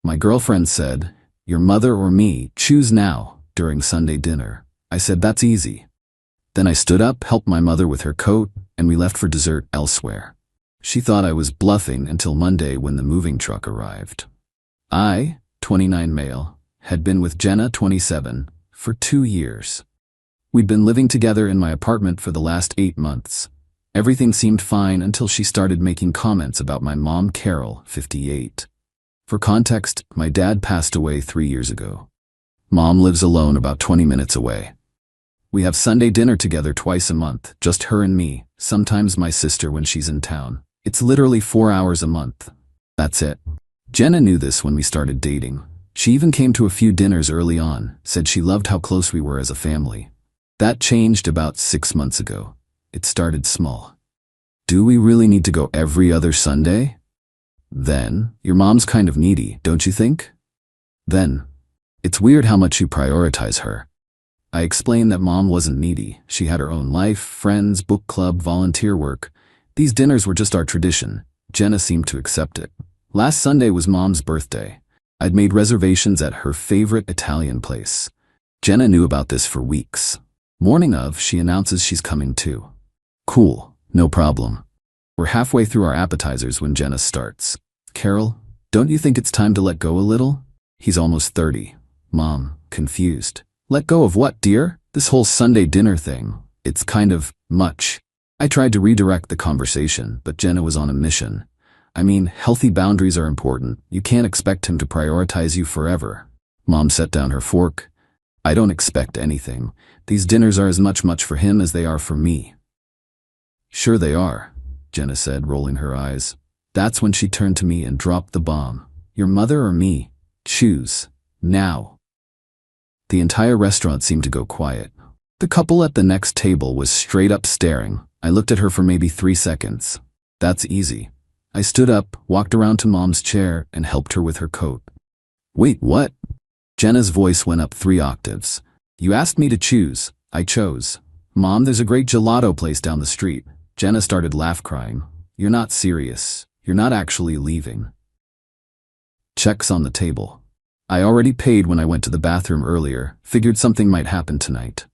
My girlfriend said, "Your mother or me, choose now," during Sunday dinner. I said, "That's easy." Then I stood up, helped my mother with her coat, and we left for dessert elsewhere. She thought I was bluffing until Monday when the moving truck arrived. I, 29 male, had been with Jenna, 27, for 2 years. We'd been living together in my apartment for the last 8 months. Everything seemed fine until she started making comments about my mom, Carol, 58. For context, my dad passed away 3 years ago. Mom lives alone about 20 minutes away. We have Sunday dinner together twice a month, just her and me, sometimes my sister when she's in town. It's literally 4 hours a month. That's it. Jenna knew this when we started dating. She even came to a few dinners early on, said she loved how close we were as a family. That changed about 6 months ago. It started small. "Do we really need to go every other Sunday?" Then, "Your mom's kind of needy, don't you think?" Then, "It's weird how much you prioritize her." I explained that mom wasn't needy. She had her own life, friends, book club, volunteer work. These dinners were just our tradition. Jenna seemed to accept it. Last Sunday was mom's birthday. I'd made reservations at her favorite Italian place. Jenna knew about this for weeks. Morning of, she announces she's coming too. Cool, no problem. We're halfway through our appetizers when Jenna starts. "Carol, don't you think it's time to let go a little?" He's almost 30. Mom, confused. "Let go of what, dear? This whole Sunday dinner thing. It's kind of much." I tried to redirect the conversation, but Jenna was on a mission. "I mean, healthy boundaries are important. You can't expect him to prioritize you forever." Mom set down her fork. "I don't expect anything. These dinners are as much for him as they are for me." "Sure they are," Jenna said, rolling her eyes. That's when she turned to me and dropped the bomb. "Your mother or me? Choose. Now." The entire restaurant seemed to go quiet. The couple at the next table was straight up staring. I looked at her for maybe 3 seconds. "That's easy." I stood up, walked around to Mom's chair, and helped her with her coat. "Wait, what?" Jenna's voice went up 3 octaves. "You asked me to choose. I chose. Mom, there's a great gelato place down the street." Jenna started crying. "You're not serious. You're not actually leaving." Checks on the table. I already paid when I went to the bathroom earlier, figured something might happen tonight.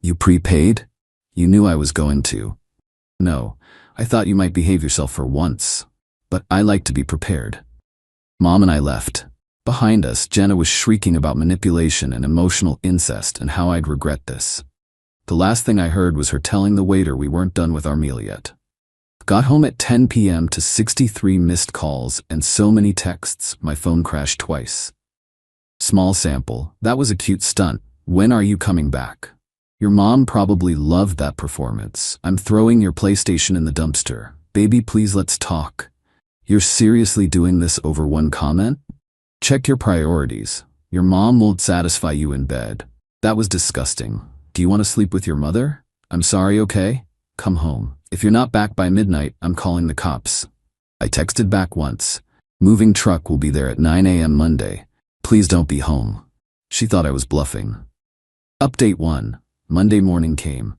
"You prepaid? You knew I was going to." "No, I thought you might behave yourself for once. But I like to be prepared." Mom and I left. Behind us, Jenna was shrieking about manipulation and emotional incest and how I'd regret this. The last thing I heard was her telling the waiter we weren't done with our meal yet. Got home at 10 p.m. to 63 missed calls and so many texts, my phone crashed twice. Small sample, that was a cute stunt. "When are you coming back?" "Your mom probably loved that performance. I'm throwing your PlayStation in the dumpster. Baby, please let's talk." "You're seriously doing this over one comment?" "Check your priorities. Your mom won't satisfy you in bed." "That was disgusting. Do you want to sleep with your mother?" "I'm sorry, okay? Come home. If you're not back by midnight, I'm calling the cops." I texted back once. "Moving truck will be there at 9 a.m. Monday. Please don't be home." She thought I was bluffing. Update 1. Monday morning came.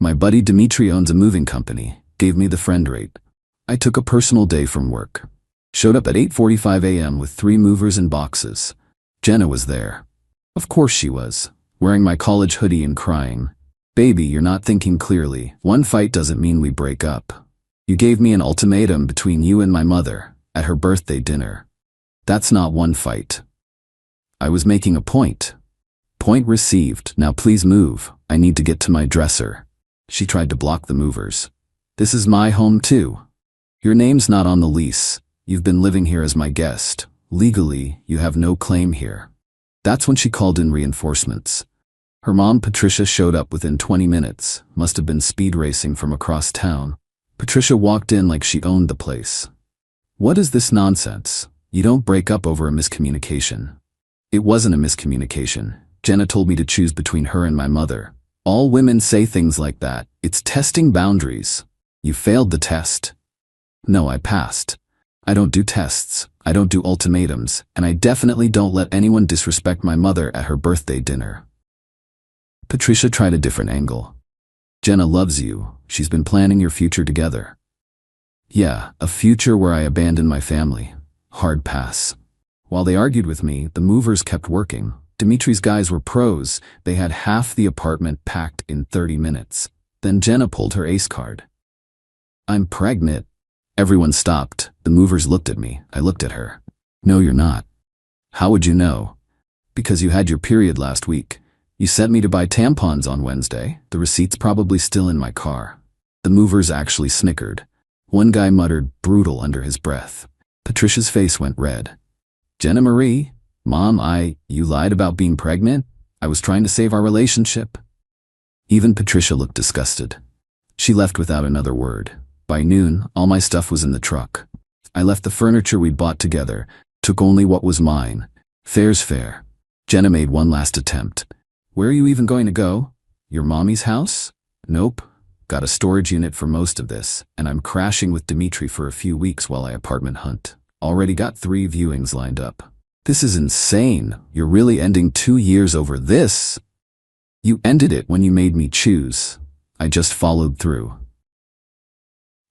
My buddy Dimitri owns a moving company, gave me the friend rate. I took a personal day from work. Showed up at 8:45 a.m. with 3 movers and boxes. Jenna was there. Of course she was, wearing my college hoodie and crying. "Baby, you're not thinking clearly. One fight doesn't mean we break up. You gave me an ultimatum between you and my mother, at her birthday dinner. That's not one fight." I was making a point. "Point received. Now please move. I need to get to my dresser." She tried to block the movers. "This is my home too. Your name's not on the lease. You've been living here as my guest. Legally, you have no claim here." That's when she called in reinforcements. Her mom, Patricia, showed up within 20 minutes. Must have been speed racing from across town. Patricia walked in like she owned the place. "What is this nonsense? You don't break up over a miscommunication." It wasn't a miscommunication. Jenna told me to choose between her and my mother. All women say things like that. It's testing boundaries. You failed the test. No, I passed. I don't do tests. I don't do ultimatums. And I definitely don't let anyone disrespect my mother at her birthday dinner. Patricia tried a different angle. "Jenna loves you. She's been planning your future together." "Yeah, a future where I abandon my family. Hard pass." While they argued with me, the movers kept working. Dimitri's guys were pros. They had half the apartment packed in 30 minutes. Then Jenna pulled her ace card. "I'm pregnant." Everyone stopped. The movers looked at me. I looked at her. "No, you're not." "How would you know?" "Because you had your period last week. You sent me to buy tampons on Wednesday. The receipt's probably still in my car." The movers actually snickered. One guy muttered brutal under his breath. Patricia's face went red. "Jenna Marie, Mom, you lied about being pregnant? I was trying to save our relationship." Even Patricia looked disgusted. She left without another word. By noon, all my stuff was in the truck. I left the furniture we'd bought together, took only what was mine. Fair's fair. Jenna made one last attempt. "Where are you even going to go? Your mommy's house?" "Nope. Got a storage unit for most of this, and I'm crashing with Dimitri for a few weeks while I apartment hunt. Already got 3 viewings lined up." "This is insane. You're really ending 2 years over this?" "You ended it when you made me choose. I just followed through."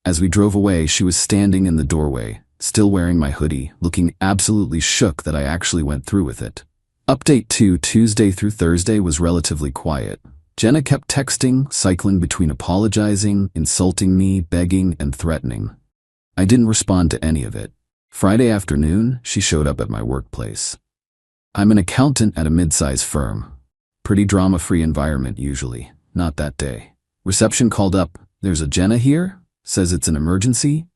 As we drove away, she was standing in the doorway, still wearing my hoodie, looking absolutely shook that I actually went through with it. Update 2: Tuesday through Thursday was relatively quiet. Jenna kept texting, cycling between apologizing, insulting me, begging, and threatening. I didn't respond to any of it. Friday afternoon, she showed up at my workplace. I'm an accountant at a mid-size firm. Pretty drama-free environment usually. Not that day. Reception called up, "There's a Jenna here? Says it's an emergency?"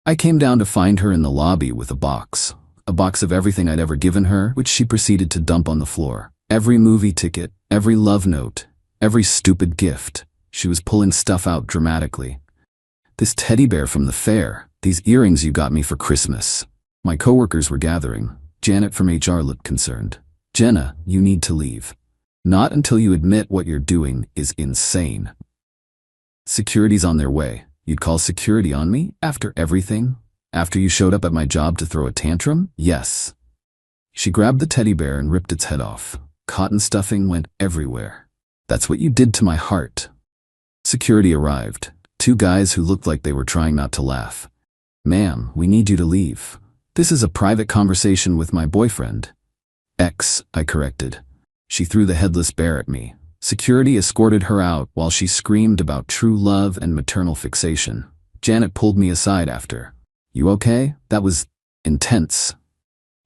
I came down to find her in the lobby with a box of everything I'd ever given her, which she proceeded to dump on the floor. Every movie ticket, every love note, every stupid gift. She was pulling stuff out dramatically. "This teddy bear from the fair, these earrings you got me for Christmas." My coworkers were gathering. Janet from HR looked concerned. "Jenna, you need to leave. Not until you admit what you're doing is insane." "Security's on their way. You'd call security on me? After everything? After you showed up at my job to throw a tantrum? Yes." She grabbed the teddy bear and ripped its head off. Cotton stuffing went everywhere. "That's what you did to my heart." Security arrived. 2 guys who looked like they were trying not to laugh. "Ma'am, we need you to leave. This is a private conversation with my boyfriend." I corrected. She threw the headless bear at me. Security escorted her out while she screamed about true love and maternal fixation. Janet pulled me aside after. "You okay? That was intense."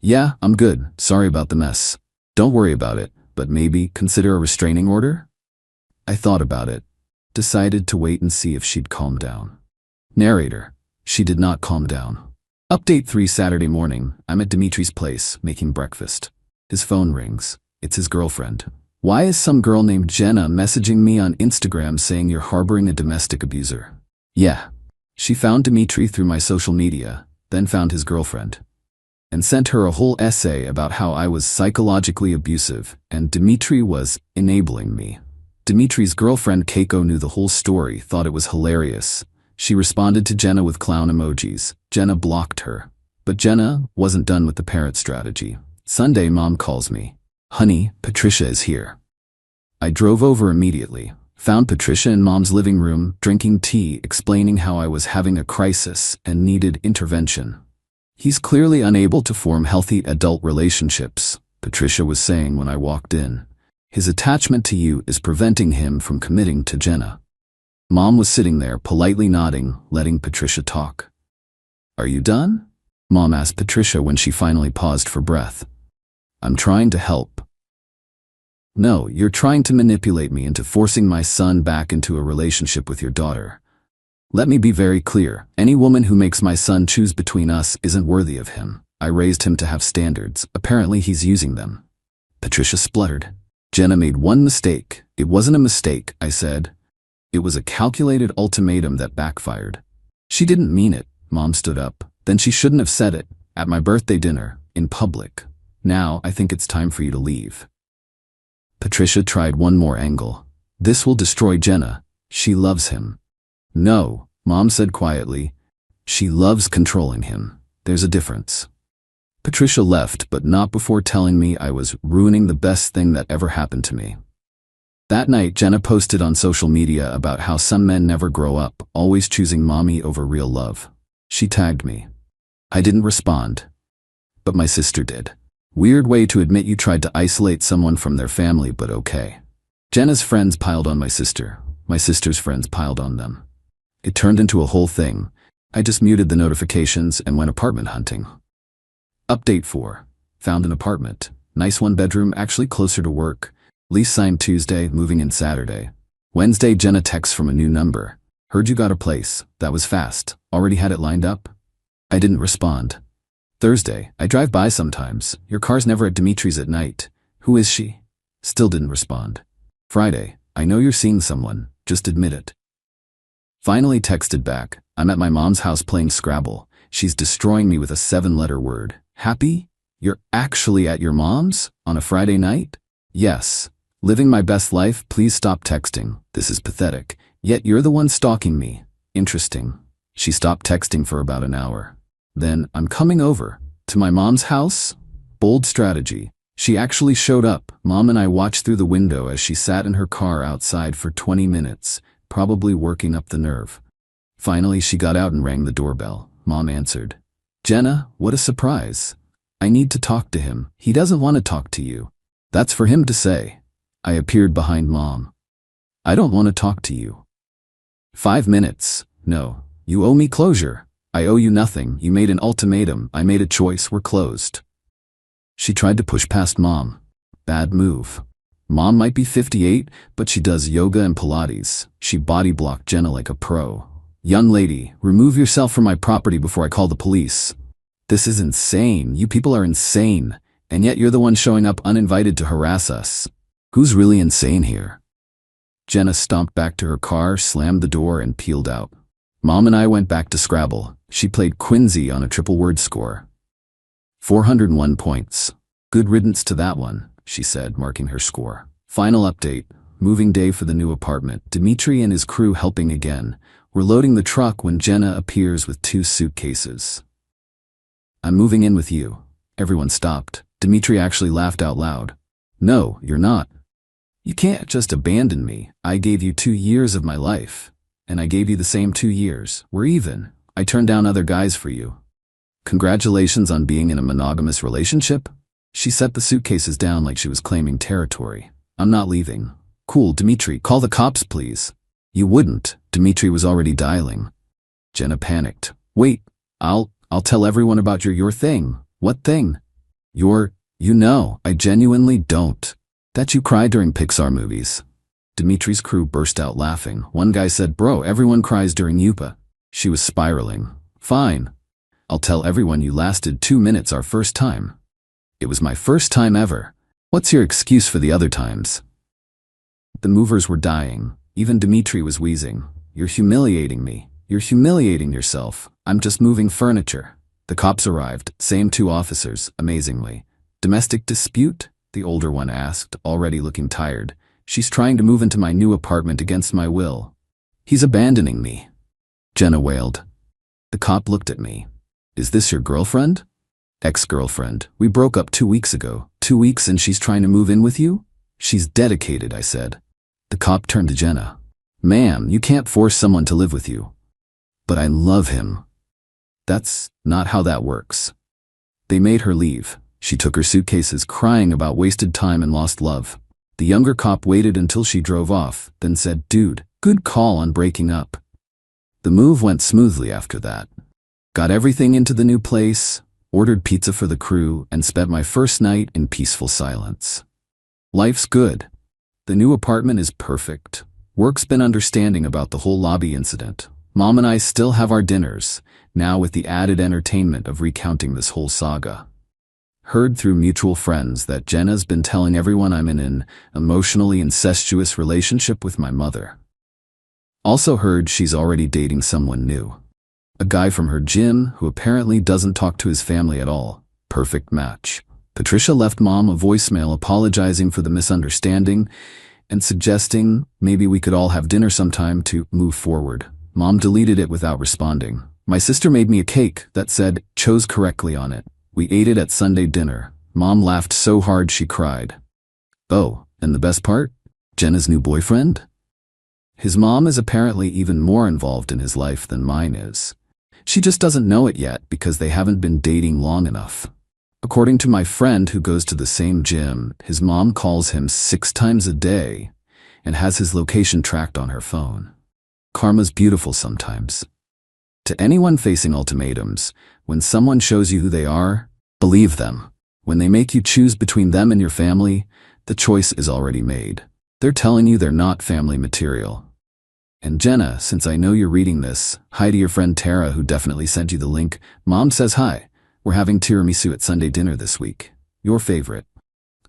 "Yeah, I'm good. Sorry about the mess." "Don't worry about it, but maybe consider a restraining order?" I thought about it. Decided to wait and see if she'd calm down. Narrator. She did not calm down. Update 3: Saturday morning. I'm at Dimitri's place, making breakfast. His phone rings. It's his girlfriend. "Why is some girl named Jenna messaging me on Instagram saying you're harboring a domestic abuser?" "Yeah." She found Dimitri through my social media, then found his girlfriend, and sent her a whole essay about how I was psychologically abusive and Dimitri was enabling me. Dimitri's girlfriend Keiko knew the whole story, thought it was hilarious. She responded to Jenna with clown emojis. Jenna blocked her. But Jenna wasn't done with the parent strategy. Sunday, Mom calls me. "Honey, Patricia is here." I drove over immediately. Found Patricia in Mom's living room, drinking tea, explaining how I was having a crisis and needed intervention. "He's clearly unable to form healthy adult relationships," Patricia was saying when I walked in. "His attachment to you is preventing him from committing to Jenna." Mom was sitting there, politely nodding, letting Patricia talk. "Are you done?" Mom asked Patricia when she finally paused for breath. "I'm trying to help." "No, you're trying to manipulate me into forcing my son back into a relationship with your daughter. Let me be very clear. Any woman who makes my son choose between us isn't worthy of him. I raised him to have standards. Apparently he's using them." Patricia spluttered. "Jenna made one mistake." "It wasn't a mistake," I said. "It was a calculated ultimatum that backfired." "She didn't mean it." Mom stood up. "Then she shouldn't have said it. At my birthday dinner. In public. Now I think it's time for you to leave." Patricia tried one more angle. "This will destroy Jenna. She loves him." "No," Mom said quietly. "She loves controlling him. There's a difference." Patricia left, but not before telling me I was ruining the best thing that ever happened to me. That night, Jenna posted on social media about how some men never grow up, always choosing mommy over real love. She tagged me. I didn't respond. but my sister did. Weird way to admit you tried to isolate someone from their family, but okay. Jenna's friends piled on my sister's friends piled on them. It turned into a whole thing. I just muted the notifications and went apartment hunting. Update 4. Found an apartment. Nice 1-bedroom, actually closer to work. Lease signed Tuesday, moving in Saturday. Wednesday, Jenna texts from a new number. Heard you got a place. That was fast. Already had it lined up? I didn't respond. Thursday, I drive by sometimes. Your car's never at Dimitri's at night. Who is she? Still didn't respond. Friday, I know you're seeing someone. Just admit it. Finally texted back. I'm at my mom's house playing Scrabble. She's destroying me with a 7-letter word. Happy? You're actually at your mom's? On a Friday night? Yes. Living my best life, please stop texting. This is pathetic. Yet you're the one stalking me. Interesting. She stopped texting for about an hour. Then, I'm coming over. To my mom's house? Bold strategy. She actually showed up. Mom and I watched through the window as she sat in her car outside for 20 minutes, probably working up the nerve. Finally, she got out and rang the doorbell. Mom answered. Jenna, what a surprise. I need to talk to him. He doesn't want to talk to you. That's for him to say. I appeared behind Mom. I don't want to talk to you. 5 minutes. No. You owe me closure. I owe you nothing. You made an ultimatum. I made a choice. We're closed. She tried to push past Mom. Bad move. Mom might be 58, but she does yoga and Pilates. She body blocked Jenna like a pro. Young lady, remove yourself from my property before I call the police. This is insane. You people are insane. And yet you're the one showing up uninvited to harass us. Who's really insane here? Jenna stomped back to her car, slammed the door, and peeled out. Mom and I went back to Scrabble. She played Quincy on a triple word score. 401 points. Good riddance to that one, she said, marking her score. Final update. Moving day for the new apartment. Dimitri and his crew helping again. We're loading the truck when Jenna appears with 2 suitcases. I'm moving in with you. Everyone stopped. Dimitri actually laughed out loud. No, you're not. You can't just abandon me. I gave you 2 years of my life. And I gave you the same 2 years. We're even. I turned down other guys for you. Congratulations on being in a monogamous relationship? She set the suitcases down like she was claiming territory. I'm not leaving. Cool, Dimitri, call the cops, please. You wouldn't. Dimitri was already dialing. Jenna panicked. Wait, I'll tell everyone about your thing. What thing? I genuinely don't. That you cry during Pixar movies. Dimitri's crew burst out laughing. One guy said, bro, everyone cries during Yupa. She was spiraling. Fine. I'll tell everyone you lasted 2 minutes our first time. It was my first time ever. What's your excuse for the other times? The movers were dying. Even Dimitri was wheezing. You're humiliating me. You're humiliating yourself. I'm just moving furniture. The cops arrived. Same 2 officers, amazingly. Domestic dispute? The older one asked, already looking tired. She's trying to move into my new apartment against my will. He's abandoning me. Jenna wailed. The cop looked at me. Is this your girlfriend? Ex-girlfriend. We broke up 2 weeks ago. 2 weeks and she's trying to move in with you? She's dedicated, I said. The cop turned to Jenna. Ma'am, you can't force someone to live with you. But I love him. That's not how that works. They made her leave. She took her suitcases, crying about wasted time and lost love. The younger cop waited until she drove off, then said, dude, good call on breaking up. The move went smoothly after that. Got everything into the new place, ordered pizza for the crew, and spent my first night in peaceful silence. Life's good. The new apartment is perfect. Work's been understanding about the whole lobby incident. Mom and I still have our dinners, now with the added entertainment of recounting this whole saga. Heard through mutual friends that Jenna's been telling everyone I'm in an emotionally incestuous relationship with my mother. Also heard she's already dating someone new. A guy from her gym who apparently doesn't talk to his family at all. Perfect match. Patricia left Mom a voicemail apologizing for the misunderstanding and suggesting maybe we could all have dinner sometime to move forward. Mom deleted it without responding. My sister made me a cake that said, chose correctly on it. We ate it at Sunday dinner. Mom laughed so hard she cried. Oh, and the best part? Jenna's new boyfriend? His mom is apparently even more involved in his life than mine is. She just doesn't know it yet because they haven't been dating long enough. According to my friend who goes to the same gym, his mom calls him 6 times a day and has his location tracked on her phone. Karma's beautiful sometimes. To anyone facing ultimatums, when someone shows you who they are, believe them. When they make you choose between them and your family, the choice is already made. They're telling you they're not family material. And Jenna, since I know you're reading this, hi to your friend Tara who definitely sent you the link. Mom says hi. We're having tiramisu at Sunday dinner this week. Your favorite.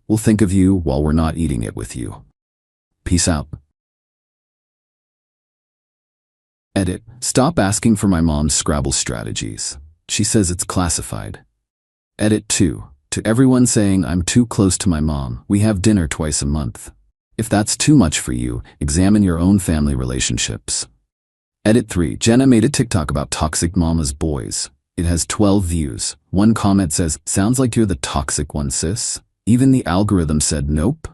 We'll think of you while we're not eating it with you. Peace out. Edit. Stop asking for my mom's Scrabble strategies. She says it's classified. Edit 2. To everyone saying I'm too close to my mom, we have dinner twice a month. If that's too much for you, examine your own family relationships. Edit 3. Jenna made a TikTok about toxic mama's boys. It has 12 views. One comment says, sounds like you're the toxic one, sis. Even the algorithm said nope.